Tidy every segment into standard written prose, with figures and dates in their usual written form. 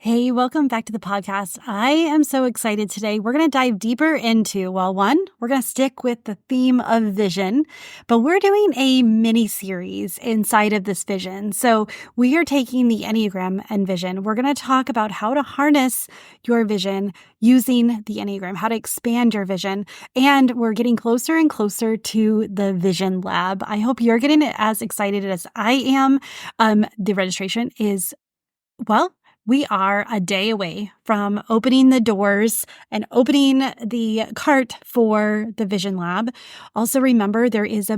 Hey, welcome back to the podcast. I am so excited today. We're going to dive deeper into, one, we're going to stick with the theme of vision, but we're doing a mini series inside of this vision. So we are taking the Enneagram and vision. We're going to talk about how to harness your vision using the Enneagram, how to expand your vision. And we're getting closer and closer to the Vision Lab. I hope you're getting as excited as I am. The registration is, we are a day away from opening the doors and opening the cart for the Vision Lab. Also, remember there is a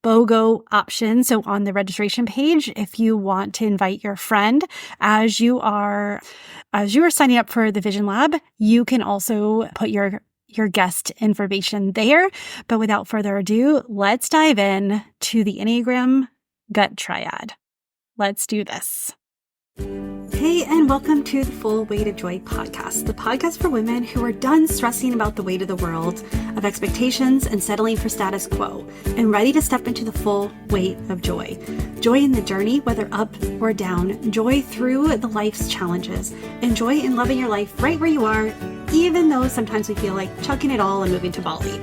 BOGO option. So on the registration page, if you want to invite your friend as you are signing up for the Vision Lab, you can also put your guest information there. But without further ado, let's dive in to the Enneagram GUT TRIAD. Let's do this. Hey, and welcome to the Full Weight of Joy podcast, the podcast for women who are done stressing about the weight of the world, of expectations and settling for status quo, and ready to step into the full weight of joy. Joy in the journey, whether up or down, joy through the life's challenges, and joy in loving your life right where you are, even though sometimes we feel like chucking it all and moving to Bali.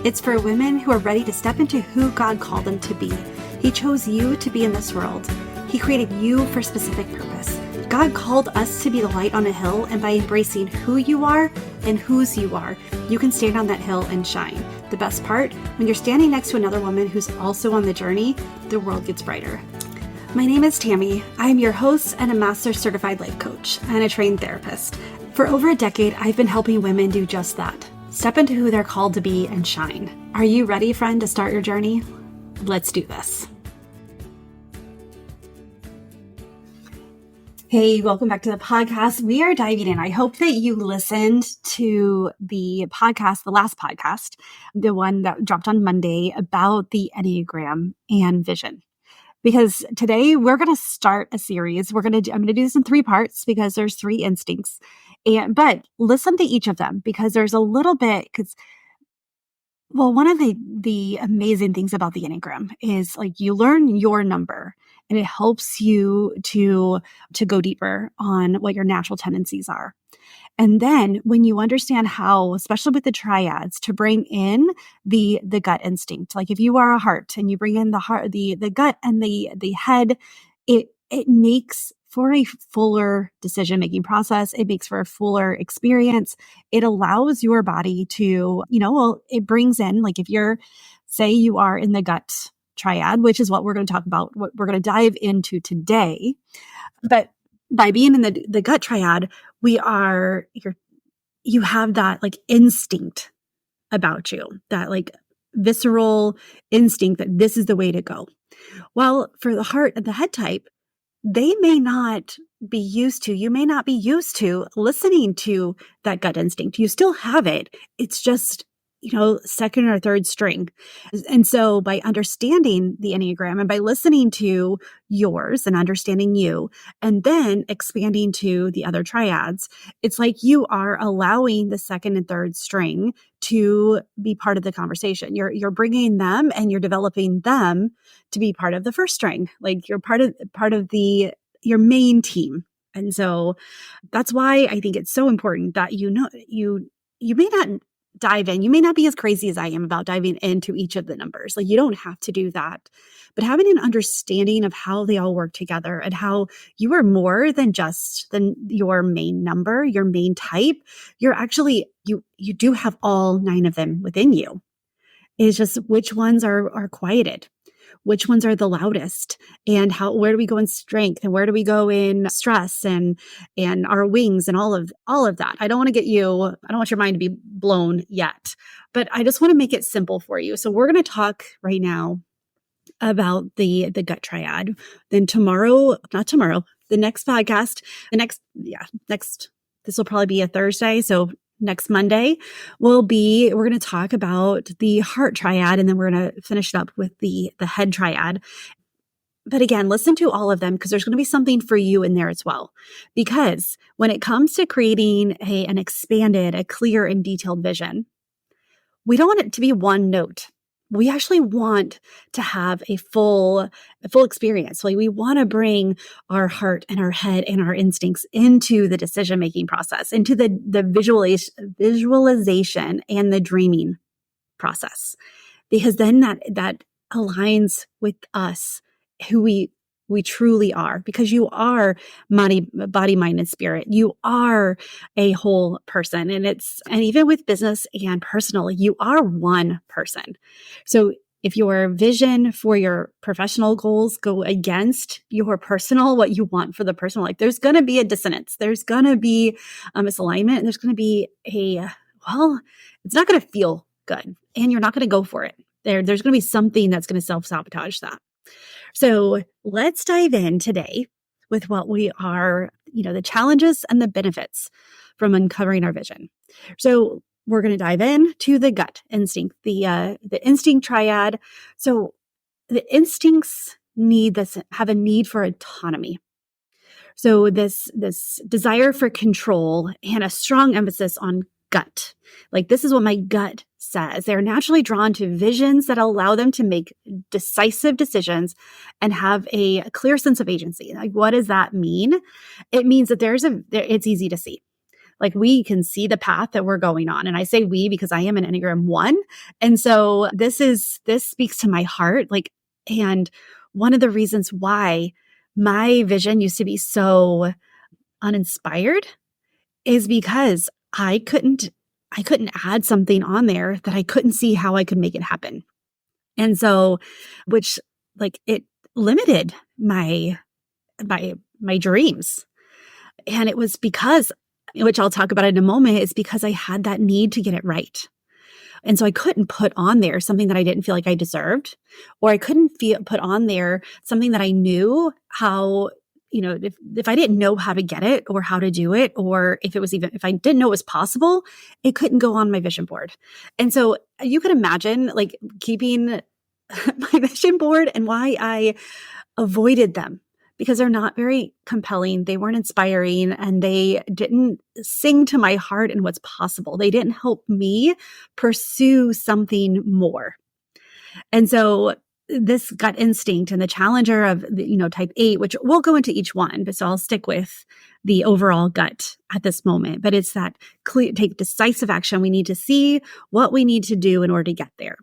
It's for women who are ready to step into who God called them to be. He chose you to be in this world. He created you for a specific purpose. God called us to be the light on a hill, and by embracing who you are and whose you are, you can stand on that hill and shine. The best part, when you're standing next to another woman who's also on the journey, the world gets brighter. My name is Tammy. I am your host and a master certified life coach and a trained therapist. For over a decade, I've been helping women do just that. Step into who they're called to be and shine. Are you ready, friend, to start your journey? Let's do this. Hey, welcome back to the podcast. We are diving in. I hope that you listened to the podcast, the last podcast, the one that dropped on Monday about the Enneagram and vision. Because today we're going to start a series. I'm going to do this in 3 parts because there's 3 instincts. But listen to each of them because there's a little bit, one of the amazing things about the Enneagram is like you learn your number and it helps you to go deeper on what your natural tendencies are. And then when you understand how, especially with the triads, to bring in the gut instinct, like if you are a heart and you bring in the heart, the gut and the head, it makes for a fuller decision-making process. It makes for a fuller experience. It allows your body to, it brings in, like if say you are in the gut triad, which is what we're going to talk about, what we're going to dive into today. But by being in the gut triad, you have that like instinct about you, that like visceral instinct that this is the way to go. Well, for the heart and the head type, you may not be used to listening to that gut instinct. You still have it. It's just, second or third string. And so by understanding the Enneagram and by listening to yours and understanding you, and then expanding to the other triads, it's like you are allowing the second and third string to be part of the conversation. You're bringing them and you're developing them to be part of the first string. Like you're part of your main team. And so that's why I think it's so important that you may not dive in. You may not be as crazy as I am about diving into each of the numbers. Like you don't have to do that. But having an understanding of how they all work together and how you are more than your main number, your main type. You're actually, you do have all 9 of them within you. It's just which ones are quieted. Which ones are the loudest, and where do we go in strength, and where do we go in stress and our wings and all of that. I don't want your mind to be blown yet, but I just want to make it simple for you. So we're going to talk right now about the gut triad. Then the next podcast, this will probably be a Thursday. So next Monday we're going to talk about the heart triad, and then we're going to finish it up with the head triad. But again, listen to all of them because there's going to be something for you in there as well. Because when it comes to creating an expanded, a clear and detailed vision, we don't want it to be one note. we actually want to have a full experience. Like we want to bring our heart and our head and our instincts into the decision-making process, into the visualization and the dreaming process, because then that aligns with us, who we truly are, because you are body, mind, and spirit. You are a whole person. And even with business and personal, you are one person. So if your vision for your professional goals go against your personal, what you want for the personal life, there's going to be a dissonance. There's going to be a misalignment, and there's going to be it's not going to feel good, and you're not going to go for it. There's going to be something that's going to self-sabotage that. So let's dive in today with what we are, the challenges and the benefits from uncovering our vision. So we're going to dive in to the gut instinct, the instinct triad. So the instincts have a need for autonomy. So this desire for control and a strong emphasis on gut. Like, this is what my gut says. They're naturally drawn to visions that allow them to make decisive decisions and have a clear sense of agency. Like, what does that mean? It means that it's easy to see. Like, we can see the path that we're going on. And I say we because I am an Enneagram 1. And so this speaks to my heart. And one of the reasons why my vision used to be so uninspired is because I couldn't add something on there that I couldn't see how I could make it happen. And so, it limited my dreams. And it was because, which I'll talk about in a moment, is because I had that need to get it right. And so I couldn't put on there something that I didn't feel like I deserved, or I couldn't put on there something that I knew how, if I didn't know how to get it or how to do it, or if I didn't know it was possible, it couldn't go on my vision board. And so you could imagine keeping my vision board, and why I avoided them, because they're not very compelling. They weren't inspiring, and they didn't sing to my heart and what's possible. They didn't help me pursue something more. And so this gut instinct and the challenger of type 8, which we'll go into each one, but so I'll stick with the overall gut at this moment. But it's that take decisive action. We need to see what we need to do in order to get there.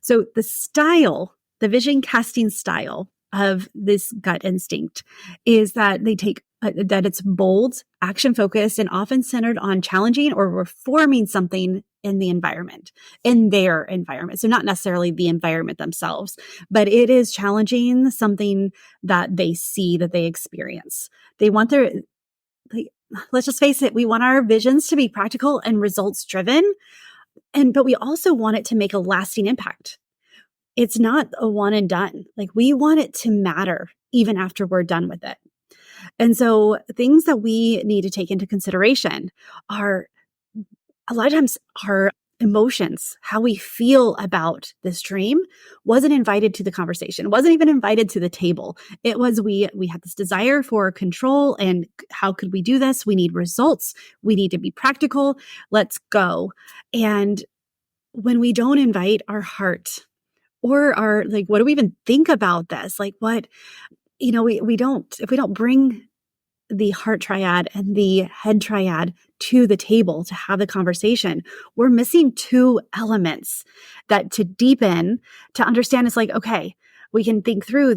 So the vision casting style of this gut instinct is that that it's bold, action focused, and often centered on challenging or reforming something in their environment. So not necessarily the environment themselves, but it is challenging something that they see, that they experience. They want let's just face it, we want our visions to be practical and results driven. But we also want it to make a lasting impact. It's not a one and done. We want it to matter even after we're done with it. And so things that we need to take into consideration are a lot of times our emotions, how we feel about this dream wasn't invited to the conversation, wasn't even invited to the table. It was, we had this desire for control, and how could we do this? We need results. We need to be practical. Let's go. And when we don't invite our heart or our, what do we even think about this? What, we don't, if we don't bring the heart triad and the head triad to the table to have the conversation, we're missing two elements that to deepen, to understand. It's okay, we can think through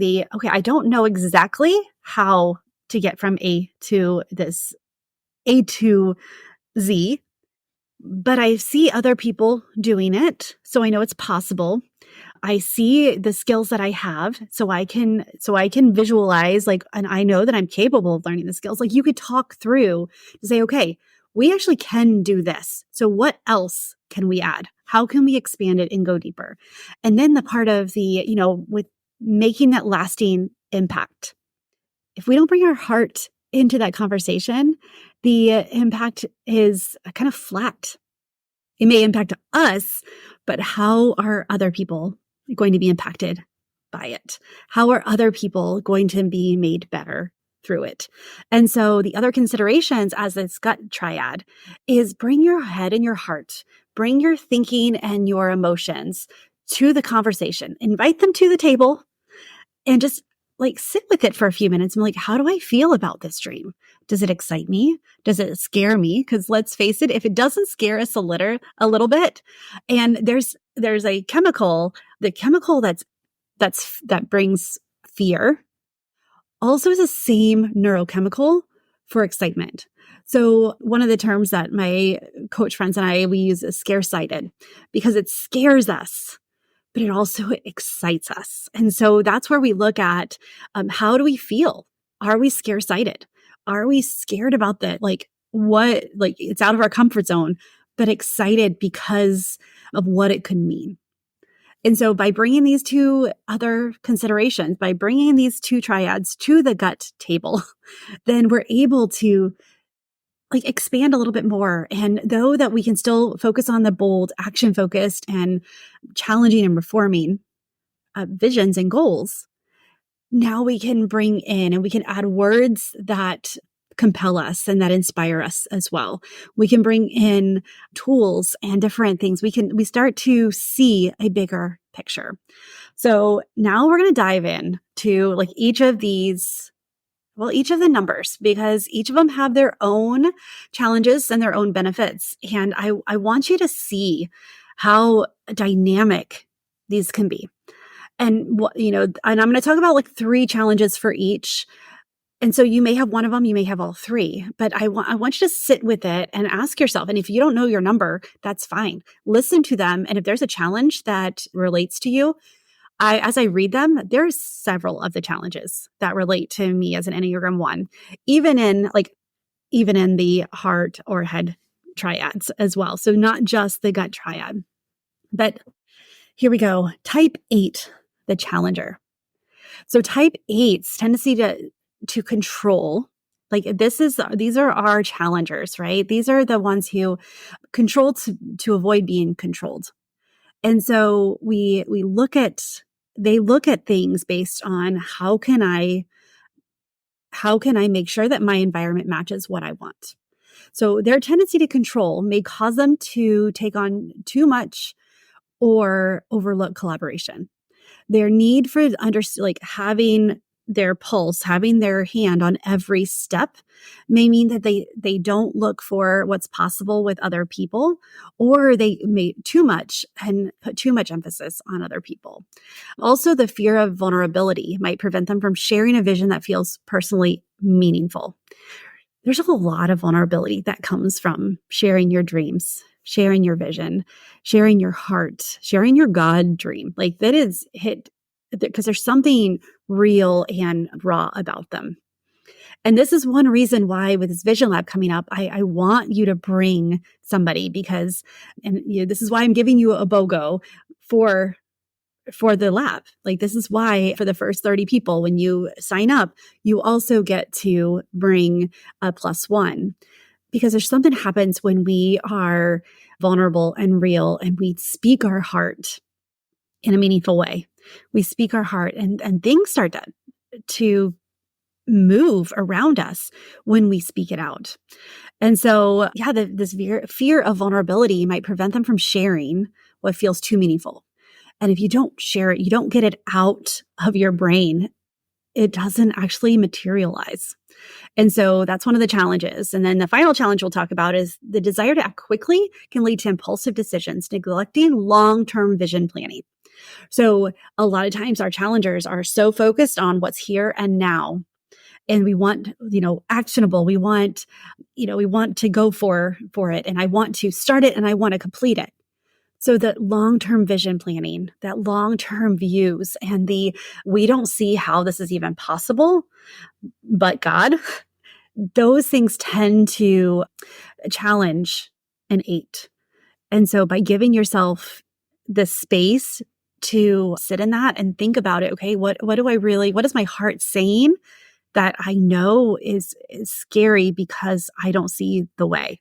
I don't know exactly how to get from A to Z, but I see other people doing it, so I know it's possible. I see the skills that I have, so I can visualize, and I know that I'm capable of learning the skills. You could talk through to say, okay, we actually can do this. So what else can we add? How can we expand it and go deeper? And then the part of with making that lasting impact. If we don't bring our heart into that conversation, the impact is kind of flat. It may impact us, but how are other people going to be impacted by it? How are other people going to be made better through it? And so the other considerations as this gut triad is bring your head and your heart, bring your thinking and your emotions to the conversation. Invite them to the table and just like sit with it for a few minutes and be like, how do I feel about this dream? Does it excite me? Does it scare me? Because let's face it, if it doesn't scare us a little bit, and there's a chemical, the chemical that brings fear, also is the same neurochemical for excitement. So one of the terms that my coach friends and we use is scare-sighted, because it scares us, but it also excites us. And so that's where we look at how do we feel? Are we scare-sighted? Are we scared about that? Like it's out of our comfort zone, but excited because of what it could mean. And so by bringing these two other considerations, by bringing these two triads to the gut table, then we're able to like expand a little bit more. And though that we can still focus on the bold, action focused and challenging and reforming visions and goals, now we can bring in and we can add words that compel us and that inspire us as well. We can bring in tools and different things. We start to see a bigger picture. So now we're going to dive in to like each of the numbers, because each of them have their own challenges and their own benefits. And I want you to see how dynamic these can be. And and I'm going to talk about like 3 challenges for each. And so you may have one of them, you may have all 3, but I want you to sit with it and ask yourself. And if you don't know your number, that's fine. Listen to them. And if there's a challenge that relates to you, as I read them, there's several of the challenges that relate to me as an Enneagram 1, even in the heart or head triads as well. So not just the gut triad. But here we go. Type 8, the challenger. So type 8's tendency to control, like these are our challengers, right? These are the ones who control to avoid being controlled. And so they look at things based on how can I make sure that my environment matches what I want. So their tendency to control may cause them to take on too much or overlook collaboration. Their need for having their pulse, having their hand on every step may mean that they don't look for what's possible with other people, or they may too much and put too much emphasis on other people. Also, the fear of vulnerability might prevent them from sharing a vision that feels personally meaningful. There's a lot of vulnerability that comes from sharing your dreams, sharing your vision, sharing your heart, sharing your God dream. Like that is hit because there's something real and raw about them. And this is one reason why with this Vision Lab coming up, I want you to bring somebody this is why I'm giving you a BOGO for the lab. Like this is why for the first 30 people, when you sign up, you also get to bring a +1, because there's something happens when we are vulnerable and real and we speak our heart in a meaningful way. We speak our heart and things start to move around us when we speak it out. And so, this fear of vulnerability might prevent them from sharing what feels too meaningful. And if you don't share it, you don't get it out of your brain, it doesn't actually materialize. And so that's one of the challenges. And then the final challenge we'll talk about is the desire to act quickly can lead to impulsive decisions, neglecting long-term vision planning. So a lot of times our challengers are so focused on what's here and now. And we want, actionable. We want to go for it. And I want to start it and I want to complete it. So that long-term vision planning, that long-term views, and we don't see how this is even possible, but God, those things tend to challenge an 8. And so by giving yourself the space to sit in that and think about it, okay, what is my heart saying that I know is scary because I don't see the way?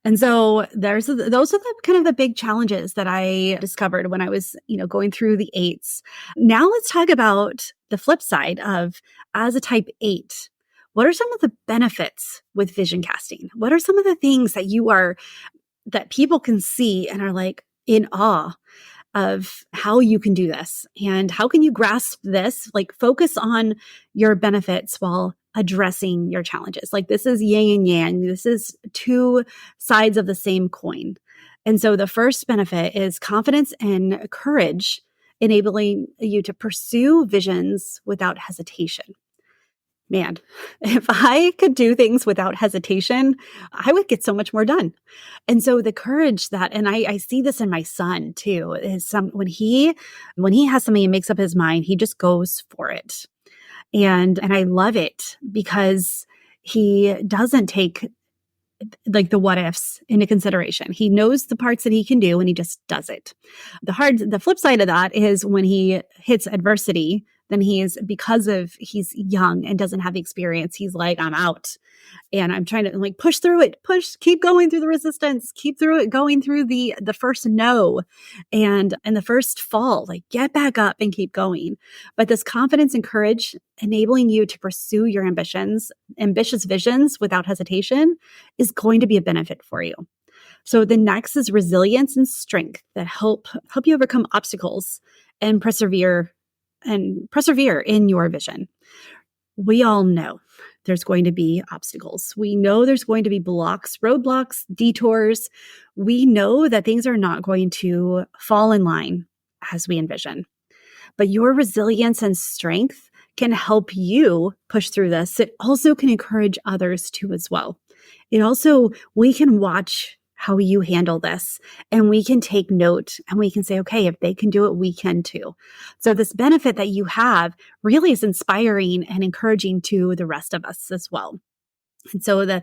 And so those are the kind of the big challenges that I discovered when I was, going through the 8s. Now let's talk about the flip side of, as a type 8, what are some of the benefits with vision casting? What are some of the things that people can see and are like in awe? of how you can do this and how can you grasp this, like focus on your benefits while addressing your challenges. Like this is yin and yang. This is two sides of the same coin. And so the first benefit is confidence and courage, enabling you to pursue visions without hesitation. Man, if I could do things without hesitation, I would get so much more done. And so the courage that, and I see this in my son too, is when he has something and makes up his mind, he just goes for it. And I love it because he doesn't take like the what ifs into consideration. He knows the parts that he can do and he just does it. The flip side of that is when he hits adversity, then because he's young and doesn't have the experience, he's like, I'm out. And I'm trying to like push through it, keep going through the resistance, keep through it, going through the first no and the first fall, like get back up and keep going. But this confidence and courage enabling you to pursue your ambitious visions without hesitation is going to be a benefit for you. So the next is resilience and strength that help you overcome obstacles and persevere in your vision. We all know there's going to be obstacles. We know there's going to be roadblocks, detours. We know that things are not going to fall in line as we envision. But your resilience and strength can help you push through this. It also can encourage others to as well. We can watch how you handle this and we can take note and we can say, okay, if they can do it, we can too. So this benefit that you have really is inspiring and encouraging to the rest of us as well. And so the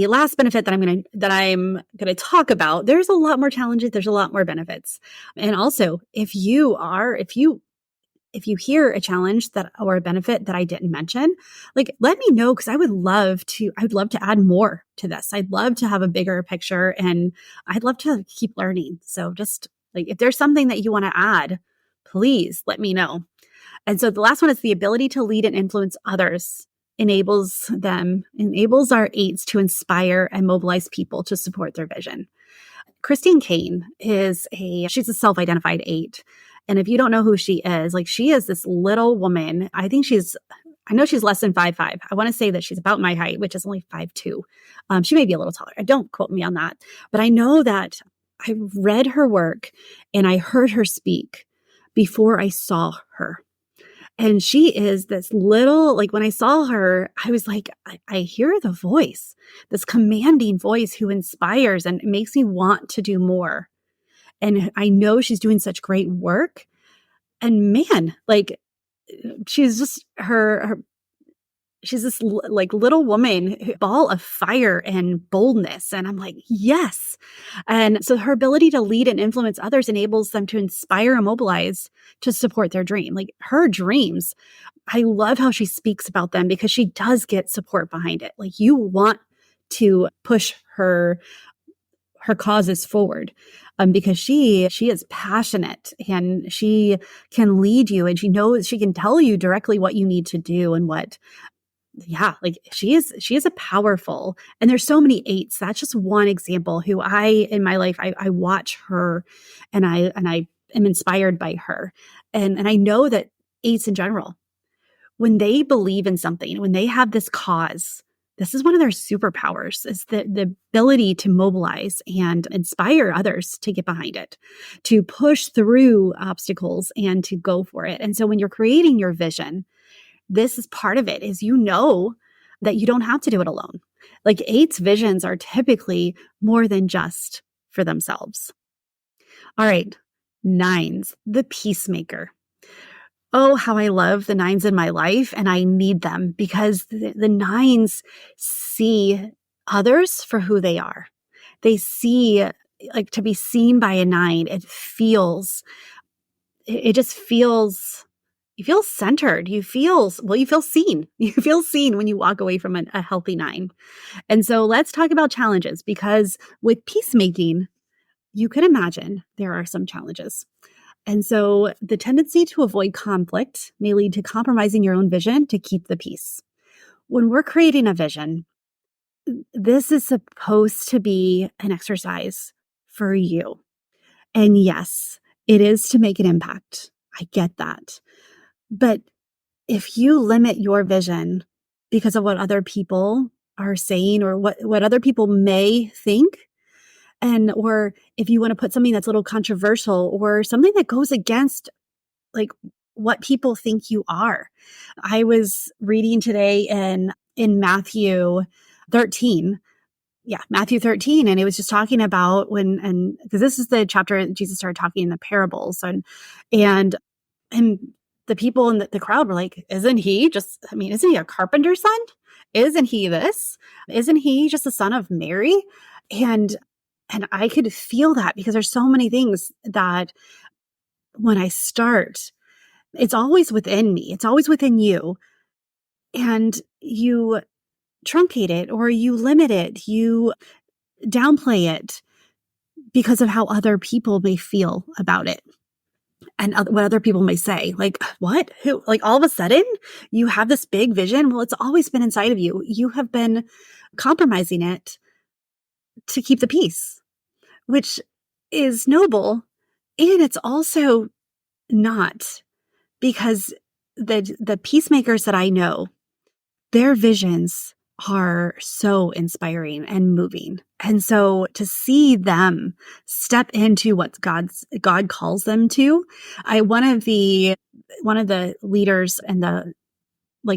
last benefit that I'm going to talk about, there's a lot more challenges, there's a lot more benefits. And also, if you hear a challenge or a benefit that I didn't mention, like let me know because I would love to add more to this. I'd love to have a bigger picture and I'd love to keep learning. So just like if there's something that you want to add, please let me know. And so the last one is the ability to lead and influence others enables our eights to inspire and mobilize people to support their vision. Christine Kane she's a self-identified eight. And if you don't know who she is, like she is this little woman. I know she's less than 5'5". I want to say that she's about my height, which is only 5'2". She may be a little taller. Don't quote me on that. But I know that I read her work and I heard her speak before I saw her. And she is this little, like when I saw her, I was like, I hear the voice, this commanding voice who inspires and makes me want to do more. And I know she's doing such great work. And man, like she's just she's this like little woman, ball of fire and boldness. And I'm like, yes. And so her ability to lead and influence others enables them to inspire and mobilize to support their dream. Like her dreams, I love how she speaks about them because she does get support behind it. Like you want to push her causes forward because she is passionate and she can lead you and she can tell you directly what you need to do and like she is a powerful, and there's so many eights. That's just one example who in my life, I watch her and I am inspired by her. And I know that eights in general, when they believe in something, when they have this cause, this is one of their superpowers, is the ability to mobilize and inspire others to get behind it, to push through obstacles and to go for it. And so when you're creating your vision, this is part of it, is that you don't have to do it alone. Like eights visions are typically more than just for themselves. All right, nines, the peacemaker. Oh, how I love the nines in my life, and I need them because the nines see others for who they are. They see, like, to be seen by a nine, it just feels, you feel centered. You feel seen. You feel seen when you walk away from a healthy nine. And so let's talk about challenges, because with peacemaking, you can imagine there are some challenges. And so the tendency to avoid conflict may lead to compromising your own vision to keep the peace. When we're creating a vision, this is supposed to be an exercise for you. And yes, It is to make an impact. I get that. But if you limit your vision because of what other people are saying or what other people may think, or if you want to put something that's a little controversial or something that goes against like what people think you are. I was reading today in Matthew 13. Yeah, Matthew 13. And it was just talking about because this is the chapter that Jesus started talking in the parables. And the people in the crowd were like, isn't he a carpenter's son? Isn't he this? Isn't he just the son of Mary? And I could feel that because there's so many things that when I start, it's always within me. It's always within you. And you truncate it or you limit it, you downplay it because of how other people may feel about it and what other people may say. Like, what? Who? Like, all of a sudden, you have this big vision. Well, it's always been inside of you. You have been compromising it to keep the peace, which is noble. And it's also not, because the peacemakers that I know, their visions are so inspiring and moving. And so to see them step into what God calls them to, one of the leaders and the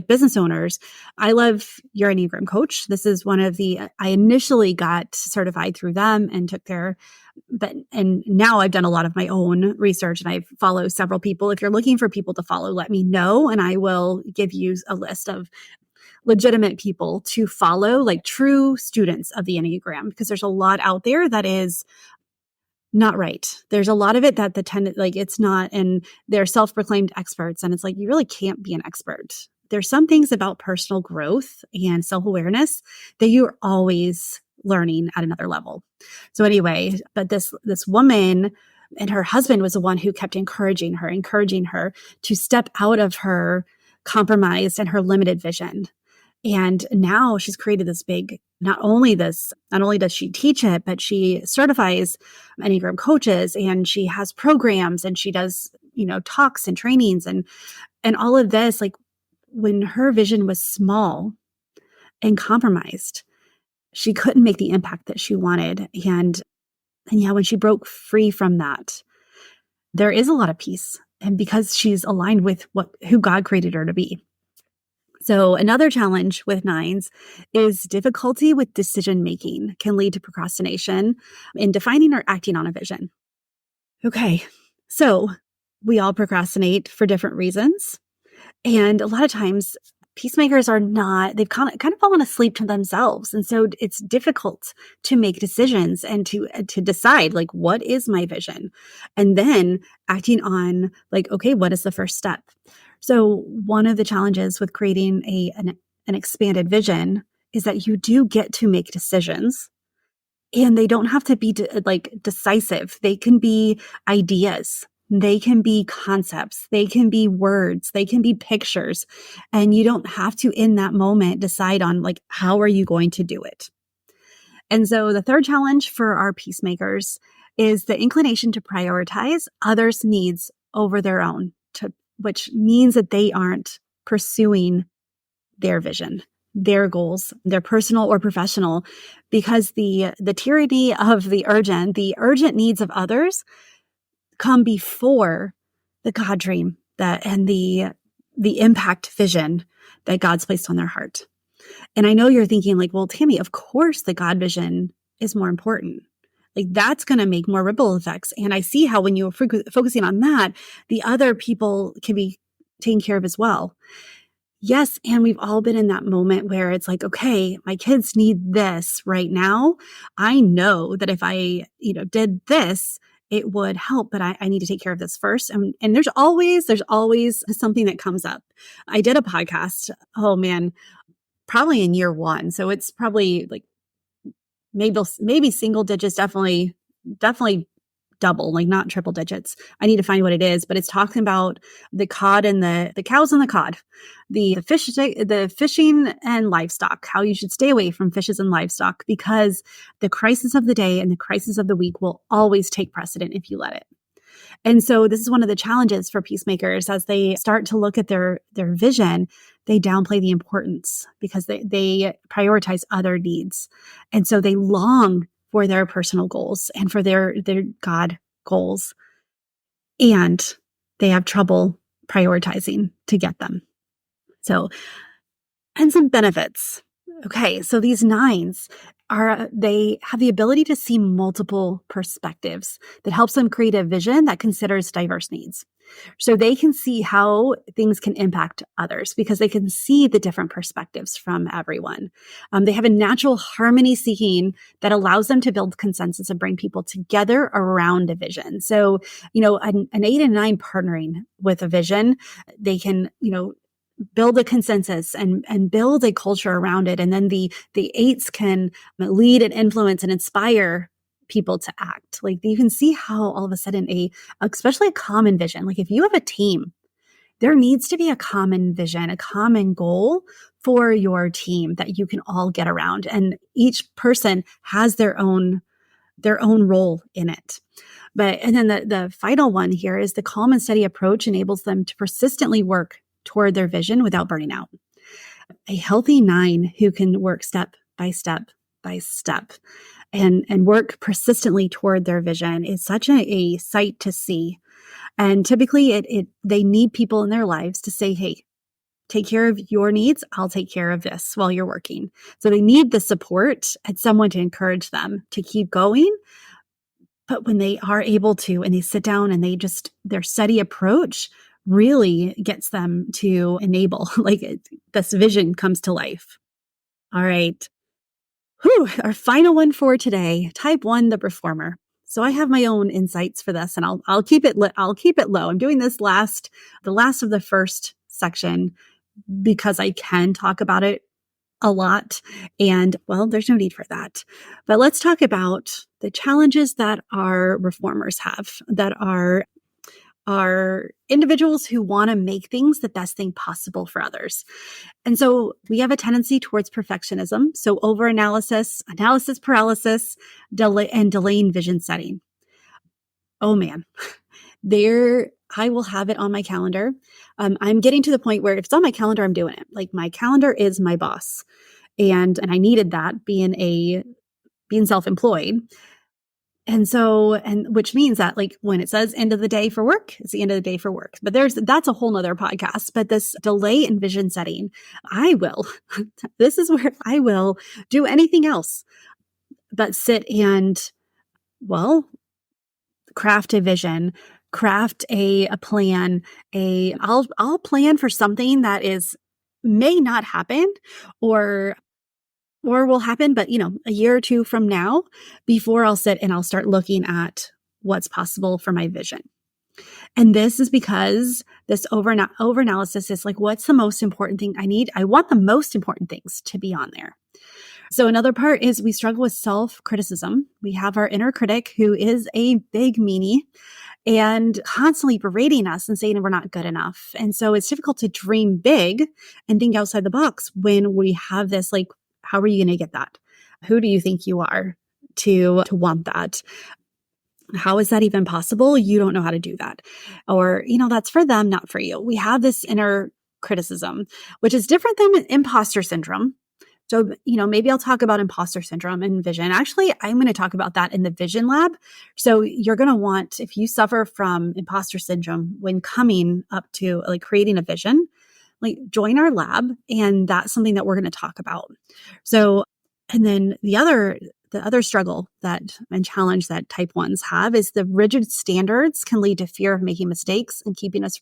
business owners, I love your Enneagram coach. This is I initially got certified through them and took and now I've done a lot of my own research and I follow several people. If you're looking for people to follow, let me know and I will give you a list of legitimate people to follow, like true students of the Enneagram, because there's a lot out there that is not right. There's a lot of it that it's not, and they're self-proclaimed experts. And it's like, you really can't be an expert. There's some things about personal growth and self-awareness that you're always learning at another level. So anyway, but this woman and her husband was the one who kept encouraging her to step out of her compromised and her limited vision. And now she's created this big, not only does she teach it, but she certifies Enneagram coaches and she has programs and she does, talks and trainings and all of this. Like, when her vision was small and compromised, she couldn't make the impact that she wanted. And yeah, when she broke free from that, there is a lot of peace. And because she's aligned with who God created her to be. So another challenge with nines is difficulty with decision-making can lead to procrastination in defining or acting on a vision. Okay, so we all procrastinate for different reasons. And a lot of times peacemakers they've kind of fallen asleep to themselves. And so it's difficult to make decisions and to decide, like, what is my vision? And then acting on, like, okay, what is the first step? So one of the challenges with creating an expanded vision is that you do get to make decisions, and they don't have to be decisive. They can be ideas. They can be concepts. They can be words. They can be pictures. And you don't have to, in that moment, decide on, like, how are you going to do it? And so the third challenge for our peacemakers is the inclination to prioritize others' needs over their own, which means that they aren't pursuing their vision, their goals, their personal or professional, because the tyranny of the urgent needs of others come before the God dream and the impact vision that God's placed on their heart. And I know you're thinking, like, well, Tammy, of course the God vision is more important. Like, that's going to make more ripple effects. And I see how when you're focusing on that, the other people can be taken care of as well. Yes, and we've all been in that moment where it's like, okay, my kids need this right now. I know that if I, did this, it would help, but I need to take care of this first. And there's always something that comes up. I did a podcast, oh man, probably in year 1. So it's probably like maybe single digits, definitely double, like not triple digits. I need to find what it is, but it's talking about the cod and the cows and the cod, the fishing and livestock, how you should stay away from fishes and livestock, because the crisis of the day and the crisis of the week will always take precedent if you let it. And so this is one of the challenges for peacemakers as they start to look at their vision, they downplay the importance because they prioritize other needs. And so they long for their personal goals and for their God goals. And they have trouble prioritizing to get them. So, and some benefits. Okay, so these nines they have the ability to see multiple perspectives that helps them create a vision that considers diverse needs. So they can see how things can impact others because they can see the different perspectives from everyone. They have a natural harmony seeking that allows them to build consensus and bring people together around a vision. So, an 8 and 9 partnering with a vision, they can, build a consensus and build a culture around it. And then the eights can lead and influence and inspire people to act. Like you can see how all of a sudden especially a common vision, like if you have a team, there needs to be a common vision, a common goal for your team that you can all get around. And each person has their own role in it. And then the final one here is the calm and steady approach enables them to persistently work toward their vision without burning out. A healthy 9 who can work step by step by step and work persistently toward their vision is such a sight to see. And typically they need people in their lives to say, hey, take care of your needs. I'll take care of this while you're working. So they need the support and someone to encourage them to keep going. But when they are able to, and they sit down and their steady approach really gets them to enable, this vision comes to life. All right. Our final one for today, type 1, the performer. So I have my own insights for this and I'll keep it low. I'm doing this the last of the first section because I can talk about it a lot. And there's no need for that. But let's talk about the challenges that our reformers have, that are individuals who want to make things the best thing possible for others. And so we have a tendency towards perfectionism. So overanalysis, analysis paralysis, delaying vision setting. Oh man, I will have it on my calendar. I'm getting to the point where if it's on my calendar, I'm doing it. Like my calendar is my boss. And I needed that being self-employed. And so, which means that when it says end of the day for work, it's the end of the day for work. But that's a whole nother podcast. But this delay in vision setting, this is where I will do anything else but sit and, craft a vision, craft a plan, I'll plan for something that may not happen or will happen, but a year or two from now before I'll sit and I'll start looking at what's possible for my vision. And this is because this overanalysis is what's the most important thing I need? I want the most important things to be on there. So another part is we struggle with self-criticism. We have our inner critic who is a big meanie and constantly berating us and saying we're not good enough. And so it's difficult to dream big and think outside the box when we have this, how are you going to get that? Who do you think you are to want that? How is that even possible? You don't know how to do that. Or, that's for them, not for you. We have this inner criticism, which is different than imposter syndrome. So, maybe I'll talk about imposter syndrome and vision. Actually, I'm going to talk about that in the Vision Lab. So you're going to want, if you suffer from imposter syndrome when coming up to creating a vision, join our lab. And that's something that we're going to talk about. So, and then the other struggle and challenge that type 1s have is the rigid standards can lead to fear of making mistakes and keeping us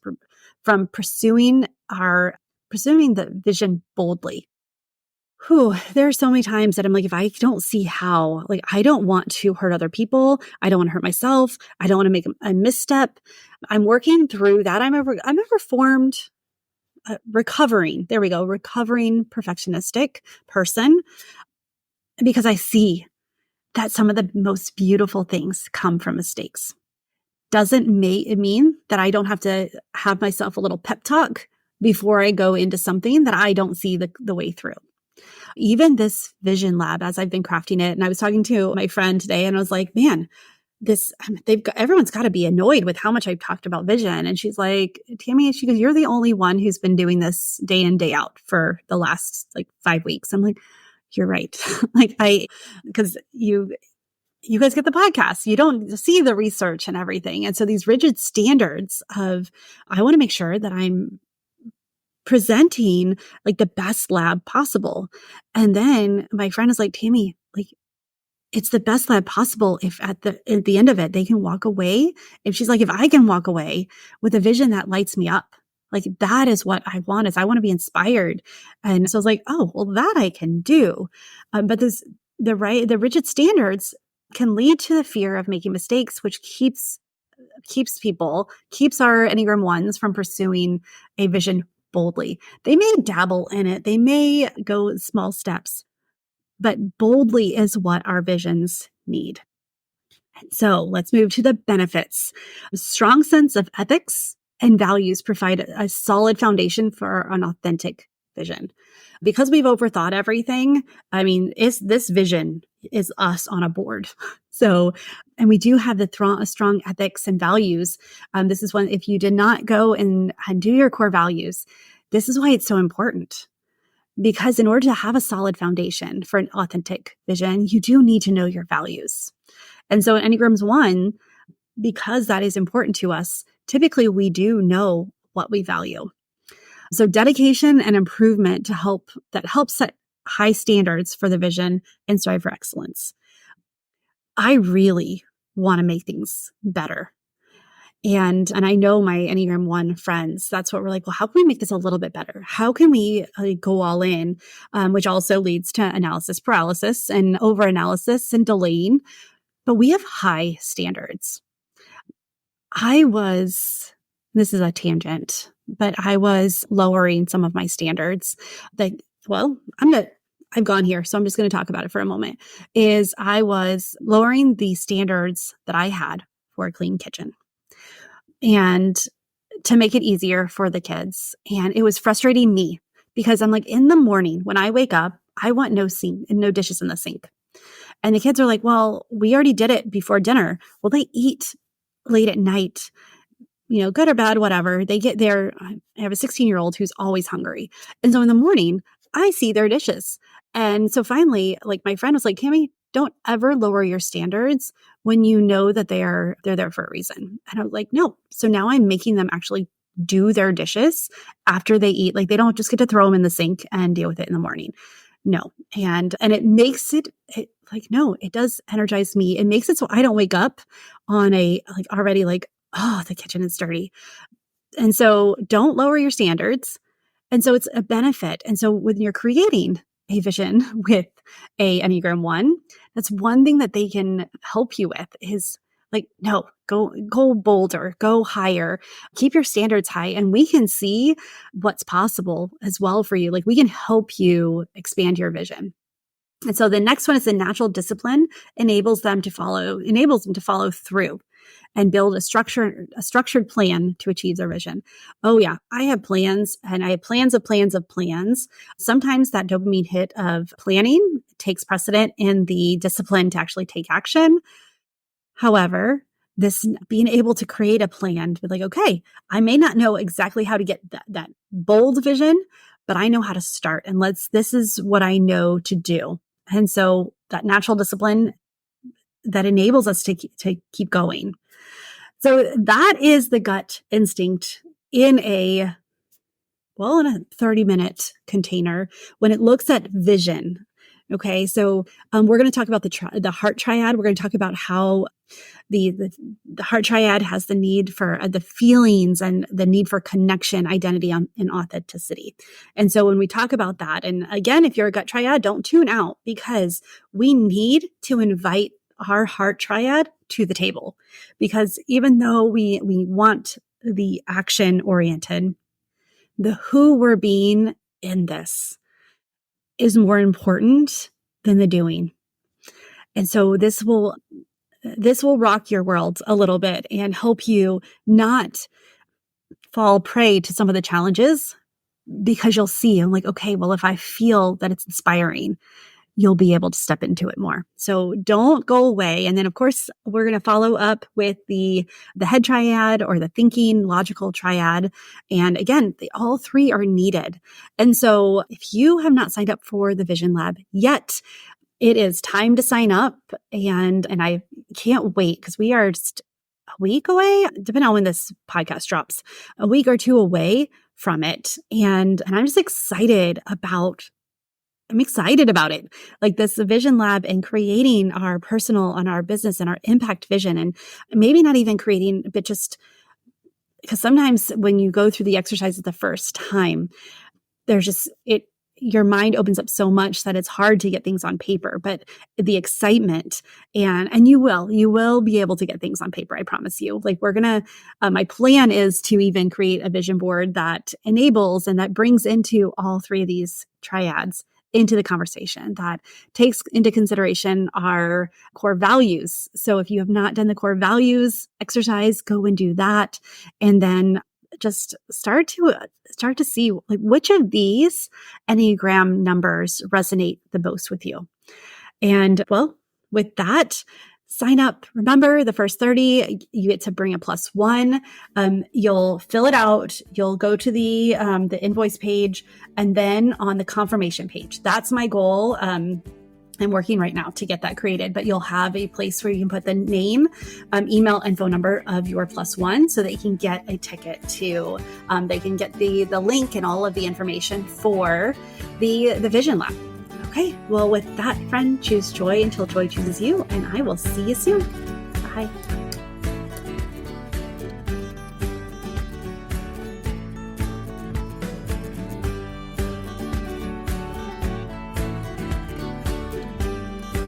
from pursuing the vision boldly. There are so many times that I'm if I don't see how, I don't want to hurt other people. I don't want to hurt myself. I don't want to make a misstep. I'm working through that. I'm a reformed, recovering perfectionistic person because I see that some of the most beautiful things come from mistakes. Doesn't mean that I don't have to have myself a little pep talk before I go into something that I don't see the way through. Even this Vision Lab, as I've been crafting it, and I was talking to my friend today and I was like, man, everyone's got to be annoyed with how much I've talked about vision. And she's like, Tammy, she goes, you're the only one who's been doing this day in, day out for the last like 5 weeks. I'm like, you're right. Because you guys get the podcast, you don't see the research and everything. And so these rigid standards of, I want to make sure that I'm presenting like the best lab possible. And then my friend is like, Tammy, like, it's the best lab possible if at the end of it, they can walk away. If she's like, if I can walk away with a vision that lights me up, like that is what I want, is I want to be inspired. And so I was like, oh, well, that I can do. But the rigid standards can lead to the fear of making mistakes, which keeps our Enneagram ones from pursuing a vision boldly. They may dabble in it. They may go small steps, but boldly is what our visions need. So let's move to the benefits. A strong sense of ethics and values provide a solid foundation for an authentic vision. Because we've overthought everything, I mean, this vision is us on a board. So, and we do have a strong ethics and values. This is one, if you did not go and do your core values, this is why it's so important. Because in order to have a solid foundation for an authentic vision, you do need to know your values. And so in Enneagrams 1, because that is important to us, typically we do know what we value. So dedication and improvement that helps set high standards for the vision and strive for excellence. I really want to make things better. And I know my Enneagram 1 friends, that's what we're like, well, how can we make this a little bit better? How can we go all in, which also leads to analysis paralysis and overanalysis and delaying. But we have high standards. This is a tangent, but I was lowering some of my standards. I've gone here, so I'm just going to talk about it for a moment, I was lowering the standards that I had for a clean kitchen, and to make it easier for the kids. And it was frustrating me because I'm like, in the morning when I wake up, I want no dishes in the sink. And the kids are like, well, we already did it before dinner. Well, they eat late at night, good or bad, whatever. They get there. I have a 16-year-old who's always hungry. And so in the morning, I see their dishes. And so finally, like, my friend was like, Tammy, don't ever lower your standards when you know that they're there for a reason. And I was like, no. So now I'm making them actually do their dishes after they eat. Like, they don't just get to throw them in the sink and deal with it in the morning. No. And it makes it does energize me. It makes it so I don't wake up on already oh, the kitchen is dirty. And so don't lower your standards. And so it's a benefit. And so when you're creating a vision with a Enneagram 1, that's one thing that they can help you with is like, no, go bolder, go higher, keep your standards high. And we can see what's possible as well for you. Like, we can help you expand your vision. And so the next one is the natural discipline enables them to follow through and build a structured plan to achieve their vision. Oh yeah, I have plans, and I have plans of plans of plans. Sometimes that dopamine hit of planning takes precedent in the discipline to actually take action. However, this being able to create a plan to be like, okay, I may not know exactly how to get that bold vision, but I know how to start, and this is what I know to do. And so that natural discipline that enables us to keep going. So that is the gut instinct in a 30-minute container when it looks at vision. Okay, so we're going to talk about the heart triad. We're going to talk about how the heart triad has the need for the feelings and the need for connection, identity, and authenticity. And so when we talk about that, and again, if you're a gut triad, don't tune out, because we need to invite our heart triad to the table. Because even though we want the action oriented, the who we're being in this is more important than the doing. And so this will rock your world a little bit and help you not fall prey to some of the challenges, because you'll see, I'm like, okay, well, if I feel that it's inspiring, you'll be able to step into it more. So don't go away. And then of course, we're going to follow up with the head triad or the thinking logical triad. And again, all three are needed. And so if you have not signed up for the Vision Lab yet, it is time to sign up. And I can't wait because we are just a week away, depending on when this podcast drops, a week or two away from it. And I'm just excited about it. Like this Vision Lab and creating our personal and our business and our impact vision, and maybe not even creating, but just because sometimes when you go through the exercises the first time, there's just your mind opens up so much that it's hard to get things on paper, but the excitement and you will be able to get things on paper. I promise you. Like my plan is to even create a vision board that enables and that brings into all three of these triads into the conversation, that takes into consideration our core values. So if you have not done the core values exercise, go and do that. And then just start to see like which of these Enneagram numbers resonate the most with you. And well, with that, sign up. Remember, the first 30, you get to bring a +1. You'll fill it out. You'll go to the invoice page, and then on the confirmation page. That's my goal. I'm working right now to get that created, but you'll have a place where you can put the name, email, and phone number of your +1 so that you can get a ticket to, they can get the link and all of the information for the Vision Lab. Okay, well, with that, friend, choose joy until joy chooses you, and I will see you soon.